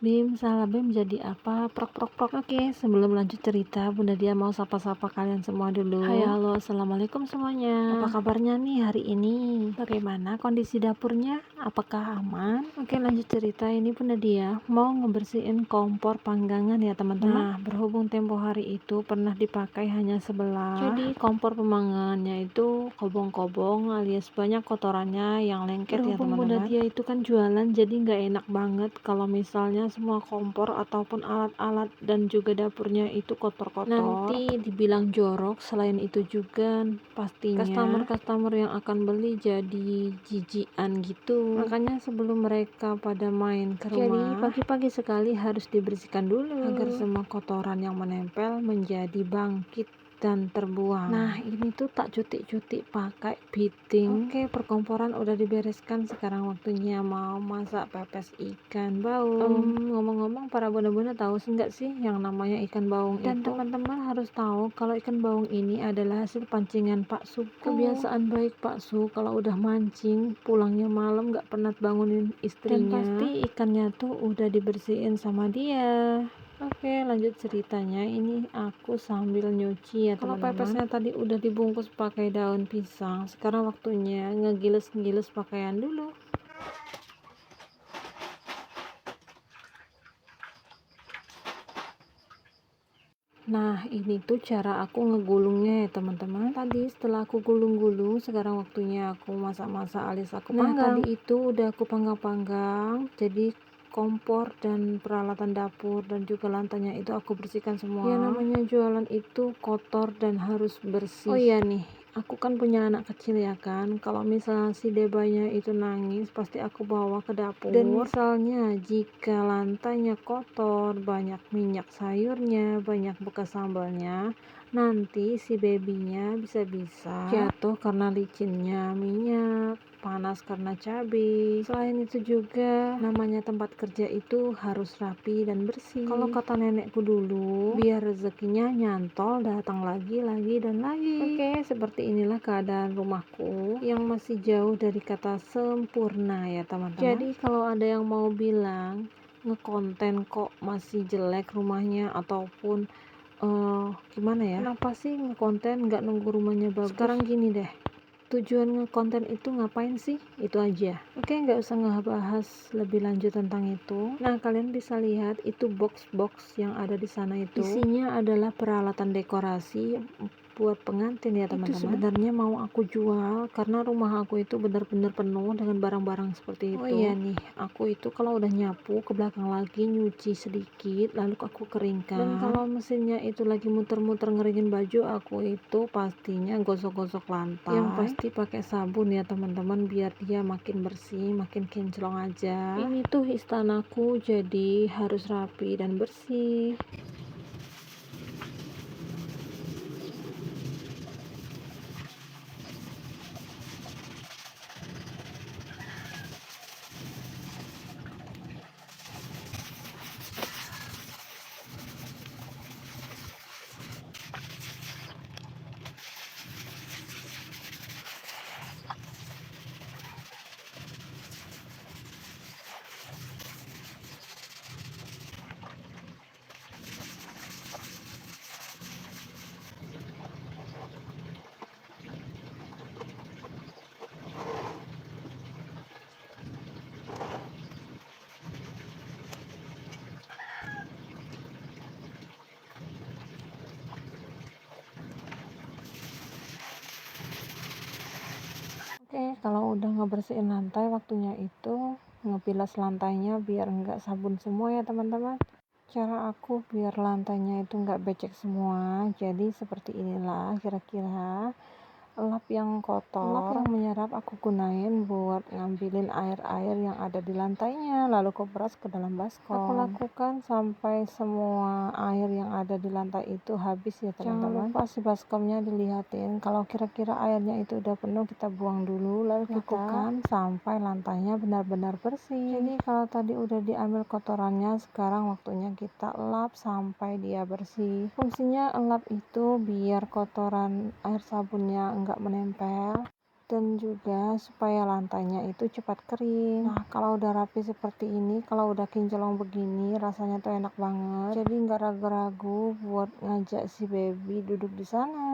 Bim, salah Bim jadi apa? Prok prok prok. Oke, sebelum lanjut cerita, Bunda Dia mau sapa-sapa kalian semua dulu. Hai, halo, assalamualaikum semuanya. Apa kabarnya nih hari ini? Bagaimana kondisi dapurnya? Apakah aman? Oke, lanjut cerita. Ini Bunda Dia mau ngebersihin kompor panggangan ya teman-teman. Nah, berhubung tempo hari itu pernah dipakai hanya sebelah, jadi kompor pemanggangannya itu kobong-kobong alias banyak kotorannya yang lengket ya teman-teman. Bunda Dia itu kan jualan, jadi nggak enak banget kalau misalnya semua kompor ataupun alat-alat dan juga dapurnya itu kotor-kotor. Nanti dibilang jorok. Selain itu juga pastinya customer yang akan beli jadi jijian gitu. Makanya sebelum mereka pada main ke rumah, jadi pagi-pagi sekali harus dibersihkan dulu agar semua kotoran yang menempel menjadi bangkit dan terbuang. Nah, ini tuh tak cutik-cutik pakai beading. Oke, perkomporan udah dibereskan. Sekarang waktunya mau masak pepes ikan baung. Ngomong-ngomong, para bunda-bunda tahu nggak sih yang namanya ikan baung itu? Dan teman-teman harus tahu kalau ikan baung ini adalah hasil pancingan Pak Su. Kebiasaan baik Pak Su kalau udah mancing, pulangnya malam nggak pernah bangunin istrinya. Dan pasti ikannya tuh udah dibersihin sama dia. Oke, lanjut ceritanya. Ini aku sambil nyuci ya teman-teman. Kalau pepesnya tadi udah dibungkus pakai daun pisang, sekarang waktunya ngegiles-ngiles pakaian dulu. Nah, ini tuh cara aku ngegulungnya ya teman-teman. Tadi setelah aku gulung-gulung, sekarang waktunya aku masak-masak alias aku panggang. Nah, tadi itu udah aku panggang-panggang, jadi kompor dan peralatan dapur dan juga lantainya itu aku bersihkan semua. Ya namanya jualan itu kotor dan harus bersih. Oh iya nih, aku kan punya anak kecil ya kan. Kalau misalnya si Debanya itu nangis, pasti aku bawa ke dapur. Dan misalnya jika lantainya kotor, banyak minyak sayurnya, banyak bekas sambalnya, nanti si babynya bisa-bisa jatuh karena licinnya minyak, panas karena cabai. Selain itu juga namanya tempat kerja itu harus rapi dan bersih. Kalau kata nenekku dulu, biar rezekinya nyantol datang lagi dan lagi. Oke, seperti inilah keadaan rumahku yang masih jauh dari kata sempurna ya teman-teman. Jadi kalau ada yang mau bilang ngekonten kok masih jelek rumahnya ataupun gimana ya, kenapa sih ngekonten nggak nunggu rumahnya bagus? Sekarang gini deh, tujuan ngekonten itu ngapain sih? Itu aja. Oke, nggak usah ngebahas lebih lanjut tentang itu. Nah, kalian bisa lihat itu box-box yang ada di sana itu isinya adalah peralatan dekorasi buat pengantin ya teman-teman. Itu sebenarnya mau aku jual karena rumah aku itu benar-benar penuh dengan barang-barang seperti itu. Oh iya nih, aku itu kalau udah nyapu ke belakang lagi nyuci sedikit lalu aku keringkan. Dan kalau mesinnya itu lagi muter-muter ngeringin baju, aku itu pastinya gosok-gosok lantai. Yang pasti pakai sabun ya teman-teman biar dia makin bersih, makin kinclong aja. Ini tuh istanaku jadi harus rapi dan bersih. Oke, kalau udah ngebersihin lantai, waktunya itu ngebilas lantainya biar enggak sabun semua ya teman-teman. Cara aku biar lantainya itu enggak becek semua, jadi seperti inilah kira-kira. Lap yang kotor, lap yang menyerap aku gunain buat ngambilin air-air yang ada di lantainya, lalu aku peras ke dalam baskom. Aku lakukan sampai semua air yang ada di lantai itu habis ya teman-teman. Jangan lupa si baskomnya dilihatin, kalau kira-kira airnya itu udah penuh kita buang dulu, lalu kita lakukan sampai lantainya benar-benar bersih. Jadi kalau tadi udah diambil kotorannya, sekarang waktunya kita lap sampai dia bersih. Fungsinya lap itu biar kotoran air sabunnya enggak menempel, dan juga supaya lantainya itu cepat kering. Nah, kalau udah rapi seperti ini, kalau udah kinclong begini, rasanya tuh enak banget. Jadi nggak ragu-ragu buat ngajak si baby duduk di sana.